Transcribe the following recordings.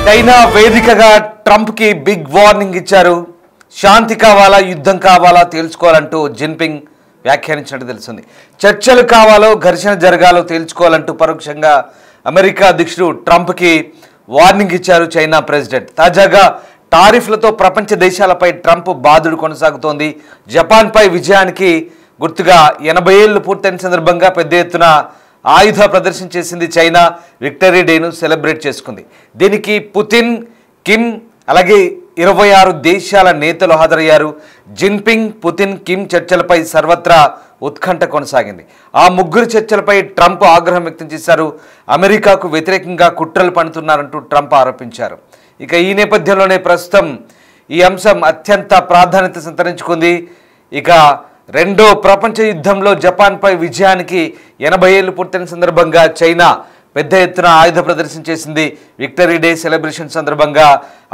China వేదికగా Trump కి big warning ఇచ్చారు. శాంతి కావాలా యుద్ధం కావాలా తేల్చుకోవాలంటూ జిన్పింగ్ వ్యాఖ్యానించినట్టు తెలుస్తుంది. చర్చలు కావాలో ఘర్షణ జరగాలో తేల్చుకోవాలంటూ పరోక్షంగా అమెరికా అధ్యక్షుడు ట్రంప్ కి వార్నింగ్ ఇచ్చారు చైనా ప్రెసిడెంట్. తాజాగా టారిఫ్లతో ప్రపంచ దేశాలపై ట్రంప్ బాదుడు కొనసాగుతోంది. జపాన్పై విజయానికి గుర్తుగా 80 ఏళ్లు పూర్తయిన సందర్భంగా పెద్ద ఎత్తున ఆయుధ ప్రదర్శన చేసింది చైనా. విక్టరీ డేను సెలబ్రేట్ చేసుకుంది. దీనికి పుతిన్, కిమ్ అలాగే 26 దేశాల నేతలు హాజరయ్యారు. జిన్పింగ్, పుతిన్, కిమ్ చర్చలపై సర్వత్రా ఉత్కంఠ కొనసాగింది. ఆ ముగ్గురు చర్చలపై ట్రంప్ ఆగ్రహం వ్యక్తం చేశారు. అమెరికాకు వ్యతిరేకంగా కుట్రలు పన్నుతున్నారంటూ ట్రంప్ ఆరోపించారు. ఇక ఈ నేపథ్యంలోనే ప్రస్తుతం ఈ అంశం అత్యంత ప్రాధాన్యత సంతరించుకుంది. ఇక రెండో ప్రపంచ యుద్ధంలో జపాన్పై విజయానికి 80 ఏళ్లు పూర్తయిన సందర్భంగా చైనా పెద్ద ఎత్తున ఆయుధ ప్రదర్శన చేసింది. విక్టరీ డే సెలబ్రేషన్ సందర్భంగా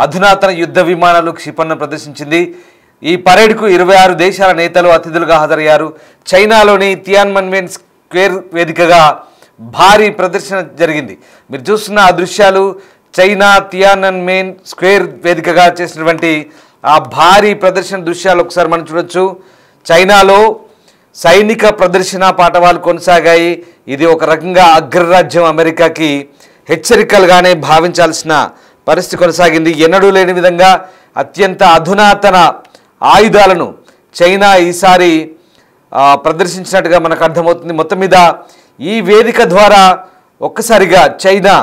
అధునాతన యుద్ధ విమానాలు క్షిపణులను ప్రదర్శించింది. ఈ పరేడ్కు 26 దేశాల నేతలు అతిథులుగా హాజరయ్యారు. చైనాలోని తియాన్మన్మెన్ స్క్వేర్ వేదికగా భారీ ప్రదర్శన జరిగింది. మీరు చూస్తున్న ఆ దృశ్యాలు చైనా తియాన్మన్మెన్ స్క్వేర్ వేదికగా చేసినటువంటి ఆ భారీ ప్రదర్శన దృశ్యాలు ఒకసారి మనం చూడొచ్చు. చైనాలో సైనిక ప్రదర్శన పాఠవాలు కొనసాగాయి. ఇది ఒక రకంగా అగ్రరాజ్యం అమెరికాకి హెచ్చరికలుగానే భావించాల్సిన పరిస్థితి కొనసాగింది. ఎన్నడూ లేని విధంగా అత్యంత అధునాతన ఆయుధాలను చైనా ఈసారి ప్రదర్శించినట్టుగా మనకు అర్థమవుతుంది. మొత్తం మీద ఈ వేదిక ద్వారా ఒక్కసారిగా చైనా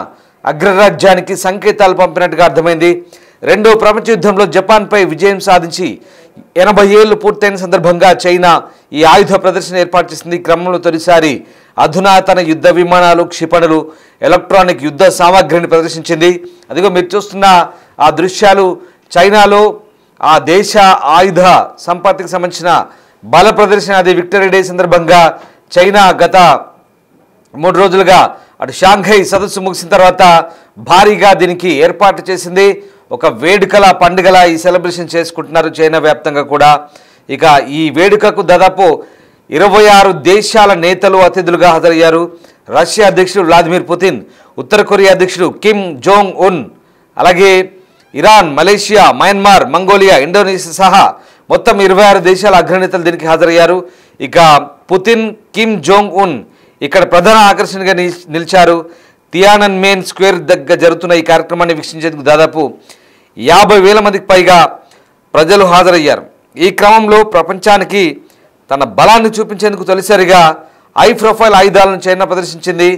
అగ్రరాజ్యానికి సంకేతాలు పంపినట్టుగా అర్థమైంది. రెండో ప్రపంచ యుద్ధంలో జపాన్పై విజయం సాధించి 80 ఏళ్లు పూర్తయిన సందర్భంగా చైనా ఈ ఆయుధ ప్రదర్శన ఏర్పాటు చేసింది. క్రమంలో తొలిసారి అధునాతన యుద్ధ విమానాలు, క్షిపణులు, ఎలక్ట్రానిక్ యుద్ధ సామాగ్రిని ప్రదర్శించింది. అదిగో మీరు చూస్తున్న ఆ దృశ్యాలు చైనాలో ఆ దేశ ఆయుధ సంపత్తికి సంబంధించిన బల ప్రదర్శన. అది విక్టరీ డే సందర్భంగా చైనా గత 3 రోజులుగా అటు షాంఘై సదస్సు ముగిసిన తర్వాత భారీగా దీనికి ఏర్పాటు చేసింది. ఒక వేడుకల పండుగల ఈ సెలబ్రేషన్ చేసుకుంటున్నారు చైనా వ్యాప్తంగా కూడా. ఇక ఈ వేడుకకు దాదాపు 26 దేశాల నేతలు అతిథులుగా హాజరయ్యారు. రష్యా అధ్యక్షుడు వ్లాదిమిర్ పుతిన్, ఉత్తర కొరియా అధ్యక్షుడు కిమ్ జోంగ్ ఉన్, అలాగే Iran, Malaysia, Myanmar, Mongolia, Indonesia సహా మొత్తం 26 దేశాల అగ్రనేతలు దీనికి హాజరయ్యారు. ఇక పుతిన్, కిమ్ జోంగ్ ఉన్ ఇక్కడ ప్రధాన ఆకర్షణగా నిలిచారు. తియానన్మెన్ స్క్వేర్ దగ్గర జరుగుతున్న ఈ కార్యక్రమాన్ని వీక్షించేందుకు దాదాపు 50,000 మందికి పైగా ప్రజలు హాజరయ్యారు. ఈ క్రమంలో ప్రపంచానికి తన బలాన్ని చూపించేందుకు తొలిసారిగా హై ప్రొఫైల్ ఆయుధాలను చైనా ప్రదర్శించింది.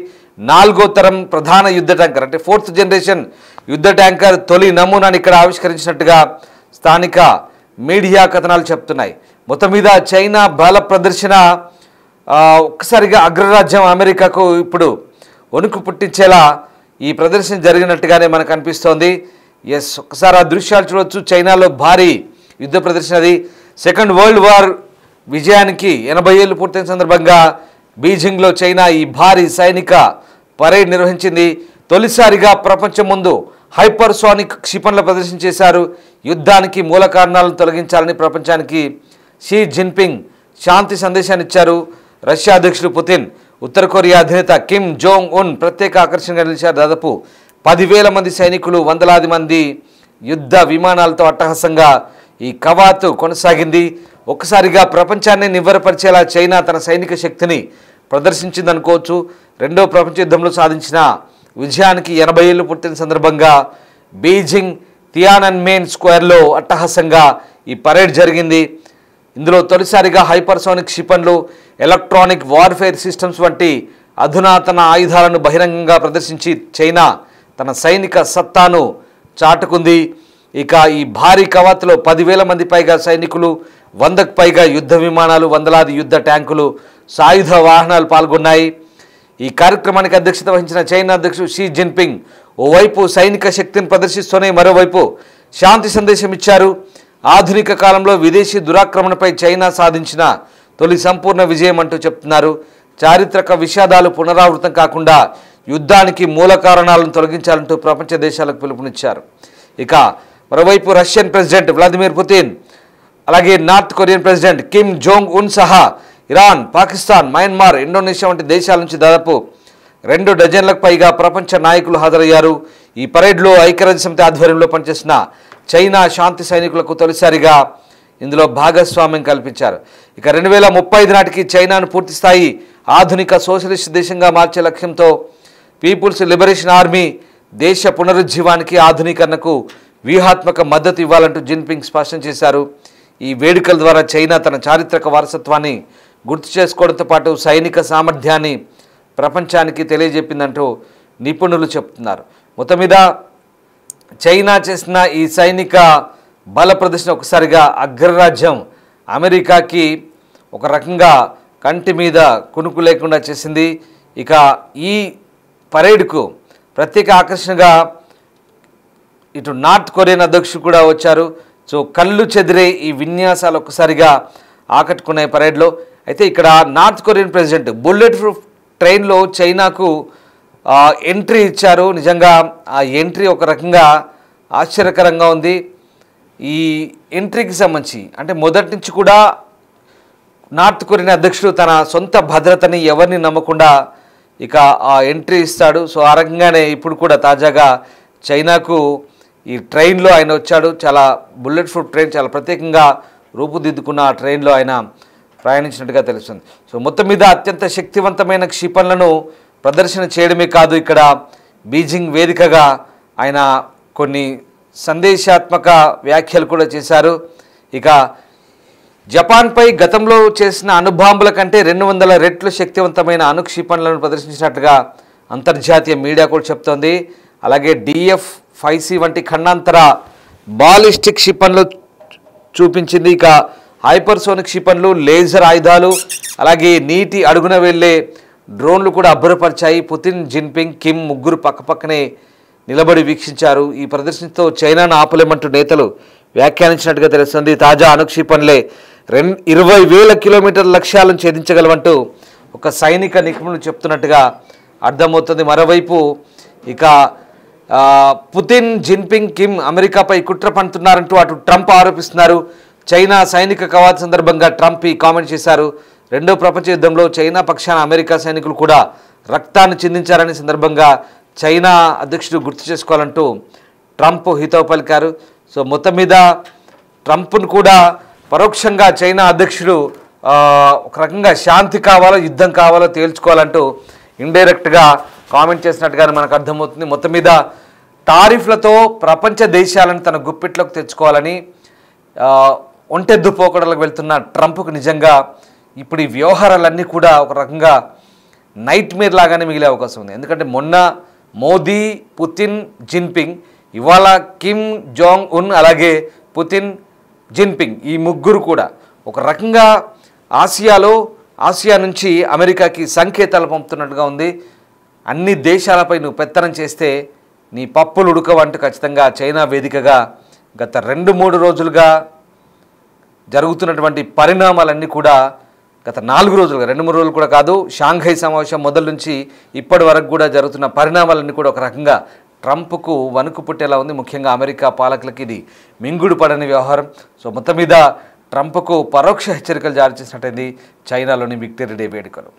4వ తరం ప్రధాన యుద్ధ ట్యాంకర్ అంటే 4th జనరేషన్ యుద్ధ ట్యాంకర్ తొలి నమూనాను ఇక్కడ ఆవిష్కరించినట్టుగా స్థానిక మీడియా కథనాలు చెప్తున్నాయి. మొత్తం మీద చైనా బల ప్రదర్శన ఒక్కసారిగా అగ్రరాజ్యం అమెరికాకు ఇప్పుడు వణుకు పుట్టించేలా ఈ ప్రదర్శన జరిగినట్టుగానే మనకు అనిపిస్తోంది. ఒక్కసారి ఆ దృశ్యాలు చూడవచ్చు. చైనాలో భారీ యుద్ధ ప్రదర్శన. అది సెకండ్ వరల్డ్ వార్ విజయానికి 80 ఏళ్లు పూర్తయిన సందర్భంగా బీజింగ్లో చైనా ఈ భారీ సైనిక పరేడ్ నిర్వహించింది. తొలిసారిగా ప్రపంచం ముందు హైపర్సోనిక్ క్షిపణుల ప్రదర్శన చేశారు. యుద్ధానికి మూల కారణాలను తొలగించాలని ప్రపంచానికి షీ జిన్పింగ్ శాంతి సందేశాన్ని ఇచ్చారు. రష్యా అధ్యక్షుడు పుతిన్, ఉత్తర కొరియా అధినేత కిమ్ జోంగ్ ఉన్ ప్రత్యేక ఆకర్షణగా నిలిచారు. దాదాపు 10,000 మంది సైనికులు, వందలాది మంది యుద్ధ విమానాలతో అట్టహాసంగా ఈ కవాతు కొనసాగింది. ఒక్కసారిగా ప్రపంచాన్ని నివ్వెరపరిచేలా చైనా తన సైనిక శక్తిని ప్రదర్శించిందనుకోవచ్చు. రెండో ప్రపంచ యుద్ధంలో సాధించిన విజయానికి 80 ఏళ్లు పూర్తయిన సందర్భంగా బీజింగ్ తియానన్మెన్ స్క్వేర్లో అట్టహాసంగా ఈ పరేడ్ జరిగింది. ఇందులో తొలిసారిగా హైపర్సోనిక్ క్షిపణులు, ఎలక్ట్రానిక్ వార్ఫేర్ సిస్టమ్స్ వంటి అధునాతన ఆయుధాలను బహిరంగంగా ప్రదర్శించి చైనా తన సైనిక సత్తాను చాటుకుంది. ఇక ఈ భారీ కవాతులో 10,000 మంది పైగా సైనికులు, 100కు పైగా యుద్ధ విమానాలు, వందలాది యుద్ధ ట్యాంకులు, సాయుధ వాహనాలు పాల్గొన్నాయి. ఈ కార్యక్రమానికి అధ్యక్షత వహించిన చైనా అధ్యక్షుడు షీ జిన్పింగ్ ఓవైపు సైనిక శక్తిని ప్రదర్శిస్తూనే మరోవైపు శాంతి సందేశం ఇచ్చారు. ఆధునిక కాలంలో విదేశీ దురాక్రమణపై చైనా సాధించిన తొలి సంపూర్ణ విజయం అంటూ చెప్తున్నారు. చారిత్రక విషాదాలు పునరావృతం కాకుండా యుద్ధానికి మూల కారణాలను తొలగించాలంటూ ప్రపంచ దేశాలకు పిలుపునిచ్చారు. ఇక మరోవైపు రష్యన్ ప్రెసిడెంట్ వ్లాదిమిర్ పుతిన్, అలాగే north Korean president Kim Jong Un సహా ఇరాన్, పాకిస్తాన్, మయన్మార్, ఇండోనేషియా వంటి దేశాల నుంచి దాదాపు 2 డజన్లకు పైగా ప్రపంచ నాయకులు హాజరయ్యారు. ఈ పరేడ్లో ఐక్యరాజ్య సమితి ఆధ్వర్యంలో పనిచేసిన చైనా శాంతి సైనికులకు తొలిసారిగా ఇందులో భాగస్వామ్యం కల్పించారు. ఇక 2035 నాటికి చైనాను పూర్తిస్థాయి ఆధునిక సోషలిస్ట్ దేశంగా మార్చే లక్ష్యంతో పీపుల్స్ లిబరేషన్ ఆర్మీ దేశ పునరుజ్జీవానికి ఆధునీకరణకు వ్యూహాత్మక మద్దతు ఇవ్వాలంటూ జిన్పింగ్ స్పష్టం చేశారు. ఈ వేడుకల ద్వారా చైనా తన చారిత్రక వారసత్వాన్ని గుర్తు చేసుకోవడంతో పాటు సైనిక సామర్థ్యాన్ని ప్రపంచానికి తెలియజెప్పిందంటూ నిపుణులు చెప్తున్నారు. మొత్తం మీద చైనా చేసిన ఈ సైనిక బల ప్రదర్శన ఒకసారిగా అగ్రరాజ్యం అమెరికాకి ఒక రకంగా కంటి మీద కునుకు లేకుండా చేసింది. ఇక ఈ పరేడ్కు ప్రత్యేక ఆకర్షణగా ఇటు నార్త్ కొరియన్ అధ్యక్షుడు కూడా వచ్చారు. సో కళ్ళు చెదిరే ఈ విన్యాసాలు ఒక్కసారిగా ఆకట్టుకున్నాయి పరేడ్లో. అయితే ఇక్కడ north Korean president bullet proof ట్రైన్లో చైనాకు ఎంట్రీ ఇచ్చారు. నిజంగా ఆ ఎంట్రీ ఒక రకంగా ఆశ్చర్యకరంగా ఉంది. ఈ ఎంట్రీకి సంబంధించి అంటే మొదటి నుంచి కూడా నార్త్ కొరియన్ అధ్యక్షుడు తన సొంత భద్రతని ఎవరిని నమ్మకుండా ఇక ఆ ఎంట్రీ ఇస్తాడు. సో ఆ రకంగానే ఇప్పుడు కూడా తాజాగా చైనాకు ఈ ట్రైన్లో ఆయన వచ్చాడు. చాలా బుల్లెట్ ప్రూఫ్ ట్రైన్ చాలా ప్రత్యేకంగా రూపుదిద్దుకున్న ఆ ట్రైన్లో ఆయన ప్రయాణించినట్టుగా తెలుస్తుంది. సో మొత్తం మీద అత్యంత శక్తివంతమైన క్షిపణులను ప్రదర్శన చేయడమే కాదు, ఇక్కడ బీజింగ్ వేదికగా ఆయన కొన్ని సందేశాత్మక వ్యాఖ్యలు కూడా చేశారు. ఇక జపాన్పై గతంలో చేసిన అణుబాంబుల కంటే 200 రెట్లు శక్తివంతమైన అణుక్షిపణులను ప్రదర్శించినట్లుగా అంతర్జాతీయ మీడియా కూడా చెప్తోంది. అలాగే DF-5C వంటి ఖండాంతర బాలిస్టిక్ క్షిపణులు చూపించింది. ఇక హైపర్సోనిక్ క్షిపణులు, లేజర్ ఆయుధాలు, అలాగే నీటి అడుగున వెళ్లే డ్రోన్లు కూడా అబ్బురపరిచాయి. పుతిన్, జిన్పింగ్, కిమ్ ముగ్గురు పక్కపక్కనే నిలబడి వీక్షించారు. ఈ ప్రదర్శనతో చైనాను ఆపలేమంటూ నేతలు వ్యాఖ్యానించినట్టుగా తెలుస్తుంది. తాజా అణుక్షిపణులే 20,000 కిలోమీటర్ల లక్ష్యాలను ఛేదించగలవంటూ ఒక సైనిక నిపుణులు చెప్తున్నట్టుగా అర్థమవుతుంది. మరోవైపు ఇక పుతిన్, జిన్పింగ్, కిమ్ అమెరికాపై కుట్ర పన్నుతున్నారంటూ అటు ట్రంప్ ఆరోపిస్తున్నారు. చైనా సైనిక కవాతు సందర్భంగా ట్రంప్ ఈ కామెంట్ చేశారు. రెండో ప్రపంచ యుద్ధంలో చైనా పక్షాన అమెరికా సైనికులు కూడా రక్తాన్ని చిందించారనే సందర్భంగా చైనా అధ్యక్షుడు గుర్తు చేసుకోవాలంటూ ట్రంప్ హితవు పలికారు. సో మొత్తం మీద ట్రంప్ను కూడా పరోక్షంగా చైనా అధ్యక్షుడు ఒక రకంగా శాంతి కావాలో యుద్ధం కావాలో తేల్చుకోవాలంటూ ఇండైరెక్ట్గా కామెంట్ చేసినట్టుగానే మనకు అర్థమవుతుంది. మొత్తం మీద టారిఫ్లతో ప్రపంచ దేశాలను తన గుప్పిట్లోకి తెచ్చుకోవాలని ఒంటెద్దు పోకడలకు వెళ్తున్న ట్రంప్కు నిజంగా ఇప్పుడు ఈ వ్యవహారాలన్నీ కూడా ఒక రకంగా నైట్ మేర్ లాగానే మిగిలే అవకాశం ఉంది. ఎందుకంటే మొన్న మోదీ, పుతిన్, జిన్పింగ్, ఇవాళ కిమ్ జాంగ్ ఉన్, అలాగే పుతిన్, జిన్పింగ్ ఈ ముగ్గురు కూడా ఒక రకంగా ఆసియా నుంచి అమెరికాకి సంకేతాలు పంపుతున్నట్టుగా ఉంది. అన్ని దేశాలపై నువ్వు పెత్తనం చేస్తే నీ పప్పులు ఉడకవంటూ ఖచ్చితంగా చైనా వేదికగా గత 2-3 రోజులుగా జరుగుతున్నటువంటి పరిణామాలన్నీ కూడా గత 4 రోజులుగా 2-3 రోజులు కూడా కాదు, షాంఘై సమావేశం మొదలు నుంచి ఇప్పటి వరకు కూడా జరుగుతున్న పరిణామాలన్నీ కూడా ఒక రకంగా ట్రంప్కు వణుకు పుట్టేలా ఉంది. ముఖ్యంగా అమెరికా పాలకులకి ఇది మింగుడు పడని వ్యవహారం. సో మొత్తం మీద ట్రంప్కు పరోక్ష హెచ్చరికలు జారీ చేసినట్టయింది చైనాలోని విక్టరీ డే వేడుకలు.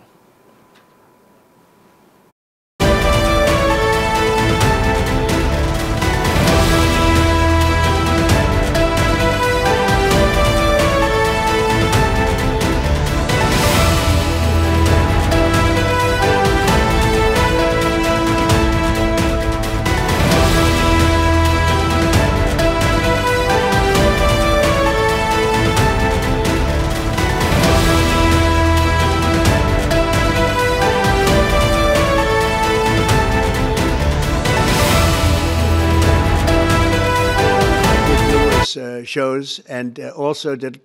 Shows and also did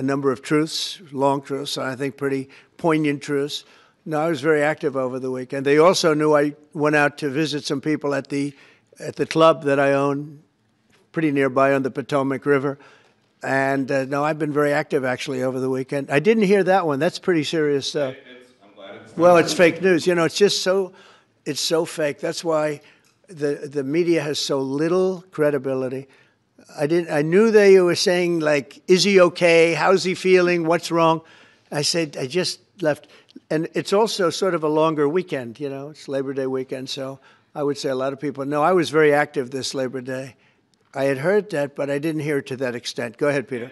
a number of truths, long truths, I think pretty poignant truths. No, I was very active over the weekend. They also knew I went out to visit some people at the club that I own pretty nearby on the Potomac River. And no, I've been very active actually over the weekend. I didn't hear that one. That's pretty serious stuff. Well, it's fake news. You know, it's just it's so fake. That's why the media has so little credibility. I knew they were saying, like, is he okay? How's he feeling? What's wrong? I said, I just left. And it's also sort of a longer weekend, you know, it's Labor Day weekend. So I would say a lot of people. No, I was very active this Labor Day. I had heard that, but I didn't hear it to that extent. Go ahead, Peter.